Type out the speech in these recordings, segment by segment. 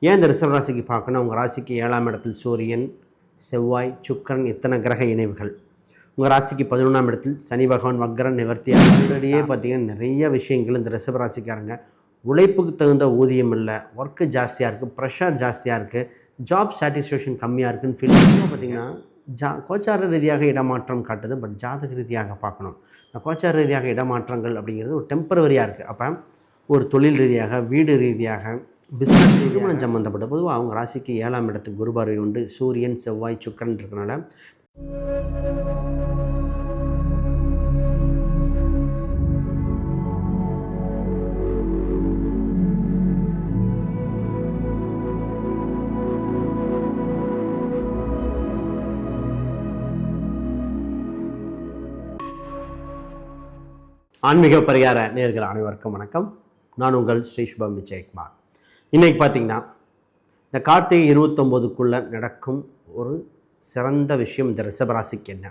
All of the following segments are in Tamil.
ஏன் இந்த ரிஷப ராசிக்கு பார்க்கணும்? உங்கள் ராசிக்கு 7ஆம் இடத்தில் சூரியன், செவ்வாய், சுக்கிரன் இத்தனை கிரக இணைவுகள். உங்கள் ராசிக்கு 11ஆம் இடத்தில் சனி பகவான் வக்ரம் நிவர்த்தி. ஆல்ரெடியே பார்த்தீங்கன்னா நிறைய விஷயங்கள் இந்த ரிஷப ராசிக்காரங்க உழைப்புக்கு தகுந்த ஊதியம் இல்லை, ஒர்க்கு ஜாஸ்தியாக இருக்குது, ப்ரெஷர் ஜாஸ்தியாக இருக்குது, ஜாப் சாட்டிஸ்ஃபேக்ஷன் கம்மியாக இருக்குதுன்னு ஃபீல் பண்ணுறது. பார்த்தீங்கன்னா கோச்சார ரீதியாக இடமாற்றம் காட்டுது. பட் ஜாதக ரீதியாக பார்க்கணும். கோச்சார ரீதியாக இடமாற்றங்கள் அப்படிங்கிறது ஒரு டெம்பரவரியாக இருக்குது. அப்போ ஒரு தொழில் ரீதியாக, வீடு ரீதியாக, பிஸ்னஸ் திருமணம் சம்மந்தப்பட்ட பொதுவாக அவங்க ராசிக்கு 7ஆம் இடத்துக்கு குரு பார்வை உண்டு. சூரியன், செவ்வாய், சுக்கிரன் இருக்கனால ஆன்மீக பரிகார நேயர்கள் அனைவருக்கும் வணக்கம். நான் உங்கள் ஸ்ரீ சுபம் விஜயகுமார். இன்றைக்கி பார்த்திங்கன்னா இந்த கார்த்திகை 29க்குள்ளே நடக்கும் ஒரு சிறந்த விஷயம் இந்த ரிஷபராசிக்கு என்ன?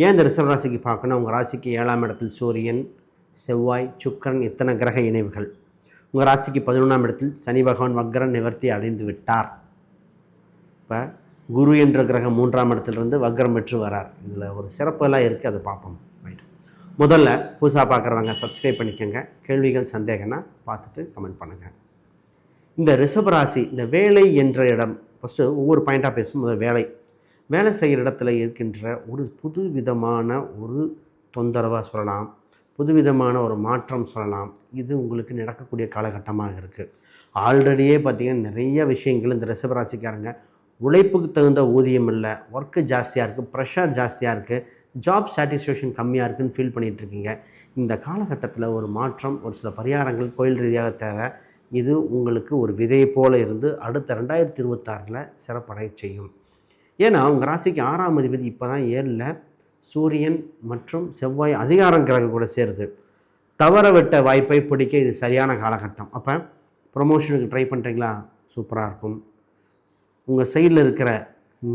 ஏன் இந்த ரிஷபராசிக்கு பார்க்கணும்? உங்கள் ராசிக்கு 7ஆம் இடத்தில் சூரியன், செவ்வாய், சுக்கிரன் இத்தனை கிரக இணைவுகள். உங்கள் ராசிக்கு 11ஆம் இடத்தில் சனி பகவான் வக்ரம் நிவர்த்தி அடைந்து விட்டார். இப்போ குரு என்ற கிரகம் 3ஆம் இடத்துலேருந்து வக்ரம் பெற்று வரார். இதில் ஒரு சிறப்பெல்லாம் இருக்குது, அதை பார்ப்போம். ரைட், முதல்ல புதுசாக பார்க்குறவங்க சப்ஸ்கிரைப் பண்ணிக்கோங்க. கேள்விகள் சந்தேகம்னா பார்த்துட்டு கமெண்ட் பண்ணுங்கள். இந்த ரிஷபராசி, இந்த வேலை என்ற இடம், ஃபஸ்ட்டு ஒவ்வொரு பாயிண்ட்டாக பேசும். முதல் வேலை செய்கிற இடத்துல இருக்கின்ற ஒரு புது விதமான ஒரு தொந்தரவாக சொல்லலாம், புதுவிதமான ஒரு மாற்றம் சொல்லலாம். இது உங்களுக்கு நடக்கக்கூடிய காலகட்டமாக இருக்குது. ஆல்ரெடியே பார்த்திங்கன்னா நிறைய விஷயங்கள் இந்த ரிஷபராசிக்காரங்க உழைப்புக்கு தகுந்த ஊதியம் இல்லை, ஒர்க்கு ஜாஸ்தியாக இருக்குது, ப்ரெஷர் ஜாஸ்தியாக இருக்குது, ஜாப் சாட்டிஸ்ஃபேக்ஷன் கம்மியாக இருக்குதுன்னு ஃபீல் பண்ணிகிட்ருக்கீங்க. இந்த காலகட்டத்தில் ஒரு மாற்றம், ஒரு சில பரிகாரங்கள் கோயில் ரீதியாக தேவை. இது உங்களுக்கு ஒரு விதை போல் இருந்து அடுத்த 2026 சிறப்படைய செய்யும். ஏன்னா உங்கள் ராசிக்கு 6ஆம் அதிபதி இப்போ தான் 7ல் சூரியன் மற்றும் செவ்வாய் அதிகாரம் கிரகம் கூட சேருது. தவற விட்ட வாய்ப்பை பிடிக்க இது சரியான காலகட்டம். அப்போ ப்ரொமோஷனுக்கு ட்ரை பண்ணுறீங்களா? சூப்பராக இருக்கும். உங்கள் சைடில் இருக்கிற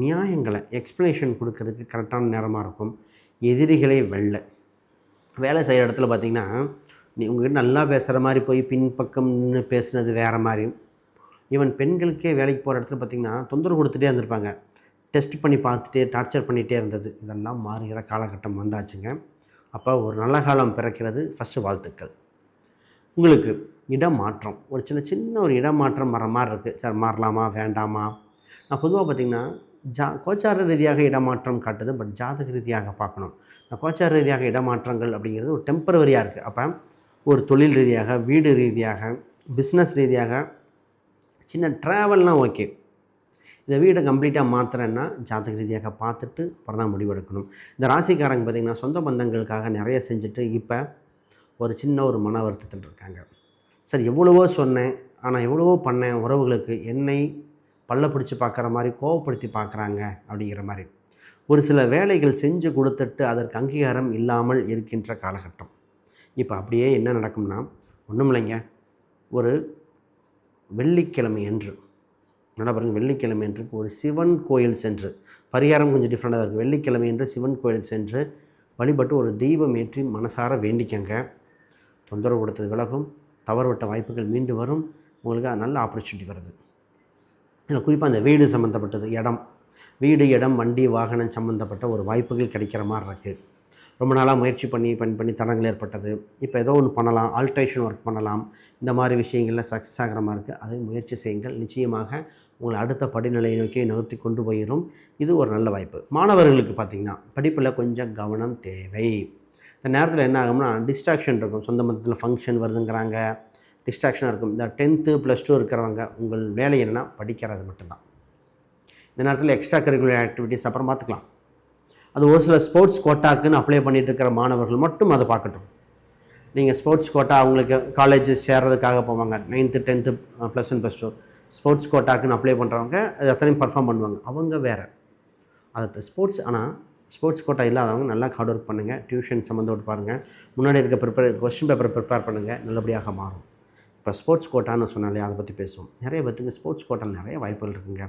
நியாயங்களை எக்ஸ்ப்ளனேஷன் கொடுக்கறதுக்கு கரெக்டான நேரமாக இருக்கும். எதிரிகளை வேலை செய்கிற இடத்துல பார்த்திங்கன்னா உங்கள்கிட்ட நல்லா பேசுகிற மாதிரி போய் பின்பக்கம் நின்று பேசுனது வேறு மாதிரி. ஈவன் பெண்களுக்கே வேலைக்கு போகிற இடத்துல பார்த்திங்கன்னா தொந்தரவு கொடுத்துட்டே இருந்திருப்பாங்க. டெஸ்ட் பண்ணி பார்த்துட்டே டார்ச்சர் பண்ணிகிட்டே இருந்தது. இதெல்லாம் மாறுகிற காலகட்டம் வந்தாச்சுங்க. அப்போ ஒரு நல்ல காலம் பிறக்கிறது. ஃபஸ்ட்டு வாழ்த்துக்கள். உங்களுக்கு இடம் மாற்றம், ஒரு சின்ன ஒரு இடம் மாற்றம் வர மாதிரி இருக்குது. சார் மாறலாமா வேண்டாமா? நான் பொதுவாக பார்த்திங்கன்னா கோச்சார ரீதியாக இடமாற்றம் காட்டுது. பட் ஜாதக ரீதியாக பார்க்கணும். கோச்சார ரீதியாக இடமாற்றங்கள் அப்படிங்கிறது ஒரு டெம்பரவரியாக இருக்குது. அப்போ ஒரு தொழில் ரீதியாக, வீடு ரீதியாக, பிஸ்னஸ் ரீதியாக, சின்ன ட்ராவல்னால் ஓகே. இந்த வீடை கம்ப்ளீட்டாக மாற்றுறேன்னா ஜாதக ரீதியாக பார்த்துட்டு அப்புறம் தான் முடிவெடுக்கணும். இந்த ராசிக்காரங்க பார்த்திங்கன்னா சொந்த பந்தங்களுக்காக நிறைய செஞ்சுட்டு இப்போ ஒரு மன வருத்தத்தில் இருக்காங்க. சார் எவ்வளவோ சொன்னேன், ஆனால் எவ்வளவோ பண்ணேன், உறவுகளுக்கு என்னை பல்ல பிடிச்சி பார்க்குற மாதிரி கோவப்படுத்தி பார்க்குறாங்க அப்படிங்கிற மாதிரி. ஒரு சில வேலைகள் செஞ்சு கொடுத்துட்டு அதற்கு அங்கீகாரம் இல்லாமல் இருக்கின்ற காலகட்டம். இப்போ அப்படியே என்ன நடக்கும்னா, ஒன்றும் இல்லைங்க, ஒரு வெள்ளிக்கிழமை என்று பாருங்க, வெள்ளிக்கிழமை என்று ஒரு சிவன் கோயில் சென்று, பரிகாரம் கொஞ்சம் டிஃப்ரெண்ட்டாக இருக்குது. வெள்ளிக்கிழமை என்று சிவன் கோயில் சென்று வழிபட்டு ஒரு தெய்வம் ஏற்றி மனசார வேண்டிக்கங்க. தொந்தரவு கொடுத்தது விலகும், தவறுவிட்ட வாய்ப்புகள் மீண்டு வரும். உங்களுக்கு நல்ல ஆப்பர்ச்சுனிட்டி வருது. இதில் குறிப்பாக அந்த வீடு சம்மந்தப்பட்டது, வீடு, இடம், வண்டி, வாகனம் சம்மந்தப்பட்ட ஒரு வாய்ப்புகள் கிடைக்கிற மாதிரி இருக்குது. ரொம்ப நாளாக முயற்சி பண்ணி தடங்கள் ஏற்பட்டது. இப்போ ஏதோ ஒன்று பண்ணலாம், ஆல்ட்ரேஷன் ஒர்க் பண்ணலாம். இந்த மாதிரி விஷயங்களில் சக்ஸஸ் ஆகிற மாதிரி இருக்குது. அதை முயற்சி செய்யுங்கள். நிச்சயமாக உங்களை அடுத்த படிநிலையை நோக்கி நகர்த்தி கொண்டு போயிடும். இது ஒரு நல்ல வாய்ப்பு. மாணவர்களுக்கு பார்த்திங்கன்னா படிப்பில் கொஞ்சம் கவனம் தேவை. இந்த நேரத்தில் என்ன ஆகும்னா டிஸ்ட்ராக்ஷன் இருக்கும். சொந்த மதத்தில் ஃபங்க்ஷன் வருதுங்கிறாங்க, டிஸ்ட்ராக்ஷனாக இருக்கும். இந்த 10th +2 இருக்கிறவங்க உங்கள் வேலை என்னென்னா படிக்கிறது மட்டும்தான். இந்த நேரத்தில் எக்ஸ்ட்ரா கரிக்குலர் ஆக்டிவிட்டீஸ் அப்புறம் பார்த்துக்கலாம். அது ஒரு சில ஸ்போர்ட்ஸ் கோட்டாக்குன்னு அப்ளை பண்ணிகிட்டு இருக்கிற மாணவர்கள் மட்டும் அதை பார்க்கட்டும். நீங்கள் ஸ்போர்ட்ஸ் கோட்டா அவங்களுக்கு காலேஜ் சேர்றதுக்காக போவாங்க. 9th 10th +1 +2 ஸ்போர்ட்ஸ் கோட்டாக்குன்னு அப்ளை பண்ணுறவங்க அது அத்தனையும் பர்ஃபார்ம் பண்ணுவாங்க. அவங்க வேறு அது ஸ்போர்ட்ஸ். ஆனால் ஸ்போர்ட்ஸ் கோட்டா இல்லாதவங்க நல்லா ஹார்ட் ஒர்க் பண்ணுங்கள். டியூஷன் சம்மந்தப்பட்டு பாருங்கள். முன்னாடி இருக்க கொஸ்டின் பேப்பரை ப்ரிப்பேர் பண்ணுங்கள். நல்லபடியாக மாறும். இப்போ ஸ்போர்ட்ஸ் கோட்டான்னு சொன்னாலே அதை பற்றி பேசுவோம். நிறைய பேருக்கு ஸ்போர்ட்ஸ் கோட்டாவில் நிறைய வாய்ப்புகள் இருக்குங்க.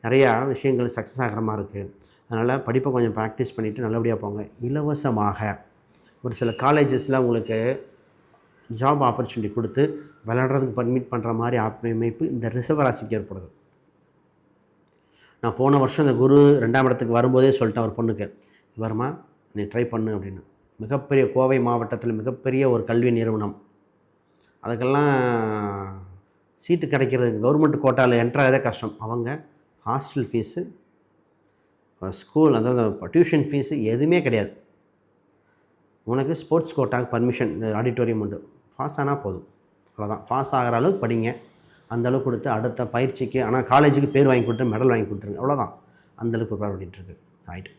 நிறையா விஷயங்கள் சக்ஸஸ் ஆகிற மாதிரி இருக்குது. அதனால் படிப்பை கொஞ்சம் ப்ராக்டிஸ் பண்ணிவிட்டு நல்லபடியாக போங்க. இலவசமாக ஒரு சில காலேஜஸில் உங்களுக்கு ஜாப் ஆப்பர்ச்சுனிட்டி கொடுத்து விளையாடுறதுக்கு பர்மிட் பண்ணுற மாதிரி அமைப்பு இந்த ரிஷபராசிக்கு ஏற்படுது. நான் போன வருஷம் இந்த குரு 2ஆம் இடத்துக்கு வரும்போதே சொல்லிட்டேன் ஒரு பொண்ணுக்கு, வருமா நீ ட்ரை பண்ணு அப்படின்னு. மிகப்பெரிய கோவை மாவட்டத்தில் மிகப்பெரிய ஒரு கல்வி நிறுவனம், அதுக்கெல்லாம் சீட்டு கிடைக்கிறது கவர்மெண்ட் கோட்டாவில் என்ட்ராகதே கஷ்டம். அவங்க ஹாஸ்டல் ஃபீஸு, ஸ்கூல் அதாவது டியூஷன் ஃபீஸு எதுவுமே கிடையாது. உனக்கு ஸ்போர்ட்ஸ் கோட்டாக்கு பர்மிஷன், இந்த ஆடிட்டோரியம் உண்டு, பாஸ் ஆனால் போதும், அவ்வளோதான். பாஸ் ஆகிற அளவுக்கு படிங்க, அந்தளவுக்கு கொடுத்து அடுத்த பயிற்சிக்கு, ஆனால் காலேஜுக்கு பேர் வாங்கி கொடுத்து மெடல் வாங்கி கொடுத்துருங்க, அவ்வளோதான். அந்தளவுக்கு ப்ரிப்பேர் பண்ணிகிட்ருக்கு. ரைட்டு.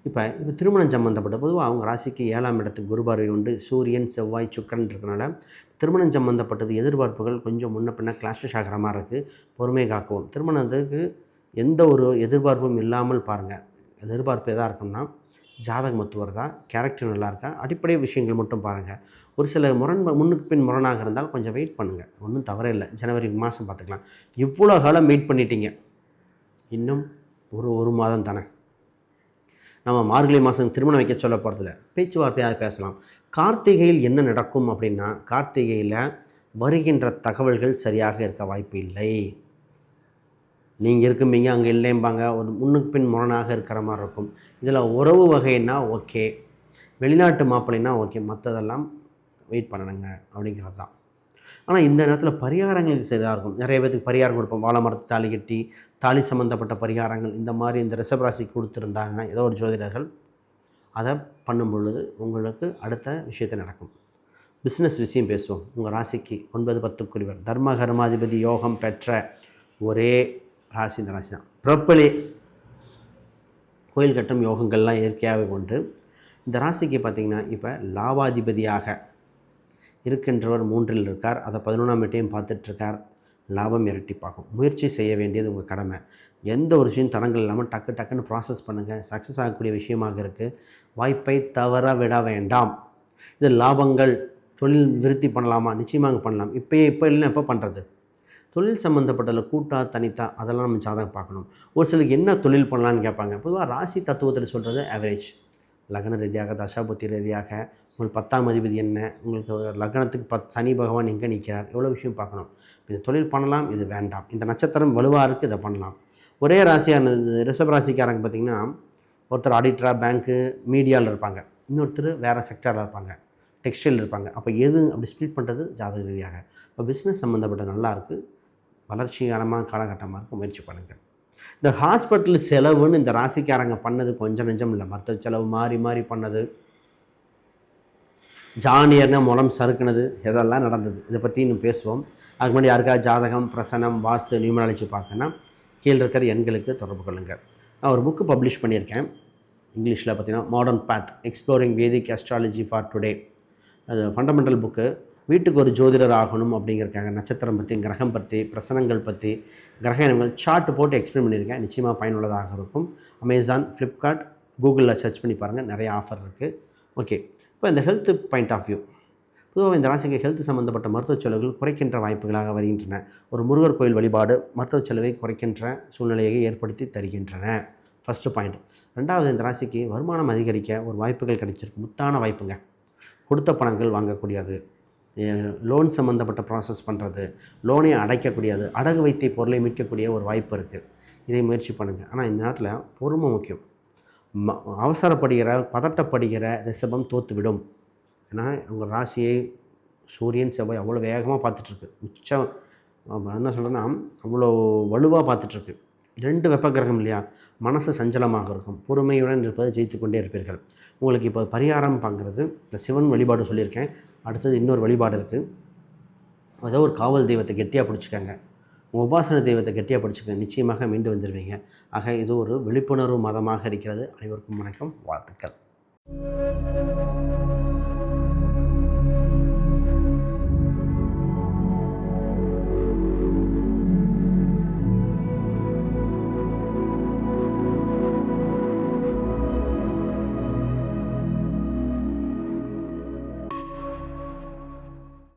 இப்போ திருமணம் சம்மந்தப்பட்ட பொதுவாக அவங்க ராசிக்கு 7ஆம் இடத்துக்கு குரு பார்வை உண்டு, சூரியன் செவ்வாய் சுக்கிரன் இருக்கனால திருமணம் சம்மந்தப்பட்டது எதிர்பார்ப்புகள் கொஞ்சம் முன்ன பின்ன கிளாஷஸ் ஆகிற மாதிரி இருக்குது. பொறுமை காக்கவும். திருமணத்துக்கு எந்த ஒரு எதிர்பார்ப்பும் இல்லாமல் பாருங்கள். எதிர்பார்ப்பு எதாக இருக்கும்னா ஜாதகம் ஒத்து வருதா, கேரக்டர் நல்லா இருக்கா, அடிப்படை விஷயங்கள் மட்டும் பாருங்கள். ஒரு சில முன்னுக்கு பின் முரணாக இருந்தால் கொஞ்சம் வெயிட் பண்ணுங்கள், ஒன்றும் தவறே இல்லை. ஜனவரி மாதம் பார்த்துக்கலாம். இவ்வளோ காலம் வெயிட் பண்ணிட்டீங்க, இன்னும் ஒரு மாதம் தானே. நம்ம மார்கழி மாதம் திருமணம் வைக்க சொல்ல போகிறதில்ல, பேச்சுவார்த்தையாக பேசலாம். கார்த்திகையில் என்ன நடக்கும் அப்படின்னா, கார்த்திகையில் வருகின்ற தகவல்கள் சரியாக இருக்க வாய்ப்பு இல்லை. நீங்கள் இருக்கும்பீங்க, அங்கே இல்லைம்பாங்க, ஒரு முன்னுக்கு பின் முரணாக இருக்கிற மாதிரி இருக்கும். இதில் உறவு வகைன்னா ஓகே, வெளிநாட்டு மாப்பிள்ளைன்னா ஓகே, மற்றதெல்லாம் வெயிட் பண்ணணுங்க அப்படிங்கிறது தான். ஆனால் இந்த நேரத்தில் பரிகாரங்கள் சரியாக இருக்கும். நிறைய பேருக்கு பரிகாரம் கொடுப்போம். வாழை மரத்து தாலி கட்டி, தாலி சம்மந்தப்பட்ட பரிகாரங்கள் இந்த மாதிரி இந்த ரிஷபராசிக்கு கொடுத்துருந்தாங்க ஏதோ ஒரு ஜோதிடர்கள். அதை பண்ணும் பொழுது உங்களுக்கு அடுத்த விஷயத்தை நடக்கும். பிஸ்னஸ் விஷயம் பேசுவோம். உங்கள் ராசிக்கு 9, 10 தர்ம கர்மாதிபதி யோகம் பெற்ற ஒரே ராசி இந்த ராசி தான். பிறப்பிலே கோயில் கட்டும் யோகங்கள்லாம் இயற்கையாகவே கொண்டு இந்த ராசிக்கு பார்த்திங்கன்னா இப்போ லாபாதிபதியாக இருக்கின்றவர் 3இல் இருக்கார். அதை 11ஆம் வீட்டையும் பார்த்துட்ருக்கார். லாபம் இரட்டிப்பாகும். முயற்சி செய்ய வேண்டியது உங்கள் கடமை. எந்த ஒரு விஷயம் தடங்கள் இல்லாமல் டக்குன்னு ப்ராசஸ் பண்ணுங்கள். சக்ஸஸ் ஆகக்கூடிய விஷயமாக இருக்குது. வாய்ப்பை தவற விட வேண்டாம். இது லாபங்கள் தொழில் விருத்தி பண்ணலாமா? நிச்சயமாக பண்ணலாம். இப்போ இல்லைன்னா எப்போ பண்ணுறது? தொழில் சம்மந்தப்பட்டதில் கூட்டா தனித்தா அதெல்லாம் நம்ம ஜாதகம் பார்க்கணும். ஒரு சிலருக்கு என்ன தொழில் பண்ணலான்னு கேட்பாங்க. பொதுவாக ராசி தத்துவத்தில் சொல்கிறது ஆவரேஜ். லக்ன ரீதியாக, தசாபுத்தி ரீதியாக உங்களுக்கு 10ஆம் அதிபதி என்ன, உங்களுக்கு லக்னத்துக்கு சனி பகவான் எங்கே நிற்கிறார், எவ்வளோ விஷயம் பார்க்கணும். இது தொழில் பண்ணலாம், இது வேண்டாம். இந்த நட்சத்திரம் வலுவாக இருக்குது, இதை பண்ணலாம். ஒரே ராசியான ரிஷப ராசிக்காரங்க பார்த்திங்கன்னா, ஒருத்தர் ஆடிட்டராக பேங்க்கு மீடியாவில் இருப்பாங்க, இன்னொருத்தர் வேறு செக்டரில் இருப்பாங்க, டெக்ஸ்டைல் இருப்பாங்க. அப்போ எது அப்படி ஸ்ப்ளிட் பண்ணுறது ஜாதக ரீதியாக. இப்போ பிஸ்னஸ் சம்மந்தப்பட்ட நல்லா இருக்குது, வளர்ச்சிகரமான காலகட்டமாக இருக்குது, முயற்சி பண்ணுங்கள். இந்த ஹாஸ்பிட்டல் செலவுன்னு இந்த ராசிக்காரங்க பண்ணது கொஞ்சம் நெஞ்சம் இல்லை. மருத்துவ செலவு மாறி பண்ணது, ஜானியர்னா முலம் சறுக்குனது, இதெல்லாம் நடந்தது. இதை பற்றி இன்னும் பேசுவோம். அதுக்கு முன்னாடி யாருக்காவது ஜாதகம், பிரசனம், வாஸ்து, நியூமராலஜி பார்க்கணுன்னா கீழே இருக்கிற எண்களுக்கு தொடர்பு கொள்ளுங்கள். நான் ஒரு புக்கு பப்ளிஷ் பண்ணியிருக்கேன் இங்கிலீஷில். பார்த்தீங்கன்னா modern path exploring Vedic astrology for today. அது ஃபண்டமெண்டல் புக்கு. வீட்டுக்கு ஒரு ஜோதிடர் ஆகணும் அப்படிங்கிறக்காங்க. நட்சத்திரம் பற்றி, கிரகம் பற்றி, பிரசனங்கள் பற்றி, கிரக எண்ணங்கள் சார்ட் போட்டு எக்ஸ்பிளைன் பண்ணியிருக்கேன். நிச்சயமாக பயனுள்ளதாக இருக்கும். அமேசான், ஃப்ளிப்கார்ட், கூகுளில் சர்ச் பண்ணி பாருங்கள், நிறைய ஆஃபர் இருக்குது. ஓகே, இப்போ இந்த ஹெல்த் பாயிண்ட் ஆஃப் வியூ, பொதுவாக இந்த ராசிக்கு ஹெல்த் சம்மந்தப்பட்ட மருத்துவ செலவுகள் குறைக்கின்ற வாய்ப்புகளாக வருகின்றன. ஒரு முருகர் கோயில் வழிபாடு மருத்துவ செலவை குறைக்கின்ற சூழ்நிலையை ஏற்படுத்தி தருகின்றன. First point. ரெண்டாவது, இந்த ராசிக்கு வருமானம் அதிகரிக்க ஒரு வாய்ப்புகள் கிடைச்சிருக்கு. முத்தான வாய்ப்புங்க. கொடுத்த பணங்கள் வாங்கக்கூடியது, லோன் சம்மந்தப்பட்ட ப்ராசஸ் பண்ணுறது, லோனை அடைக்கக்கூடியது, அடகு வைத்திய பொருளை மீட்கக்கூடிய ஒரு வாய்ப்பு இருக்குது. இதை முயற்சி பண்ணுங்கள். ஆனால் இந்த நேரத்தில் பொறுமை முக்கியம். அவசரப்படுகிற, பதட்டப்படுகிற ரிஷபம் தோற்றுவிடும். ஏன்னா உங்கள் ராசியை சூரியன் செவ்வாய் அவ்வளோ வேகமாக பார்த்துட்ருக்கு. உச்சம் என்ன சொல்கிறேன்னா அவ்வளோ வலுவாக பார்த்துட்ருக்கு. 2 வெப்ப கிரகம் இல்லையா, மனசு சஞ்சலமாக இருக்கும். பொறுமையுடன் இருப்பதை ஜெயித்து கொண்டே இருப்பீர்கள். உங்களுக்கு இப்போ பரிகாரம் பார்க்குறது, இந்த சிவன் வழிபாடு சொல்லியிருக்கேன். அடுத்தது இன்னொரு வழிபாடு இருக்குது. ஏதோ ஒரு காவல் தெய்வத்தை கெட்டியாக பிடிச்சிக்கங்க, உபாசன தெய்வத்தை கெட்டியாக பிடிச்சிக்கங்க, நிச்சயமாக மீண்டு வந்துடுவீங்க. ஆக இது ஒரு விழிப்புணர்வு மதமாக இருக்கிறது. அனைவருக்கும் வணக்கம், வாழ்த்துக்கள்.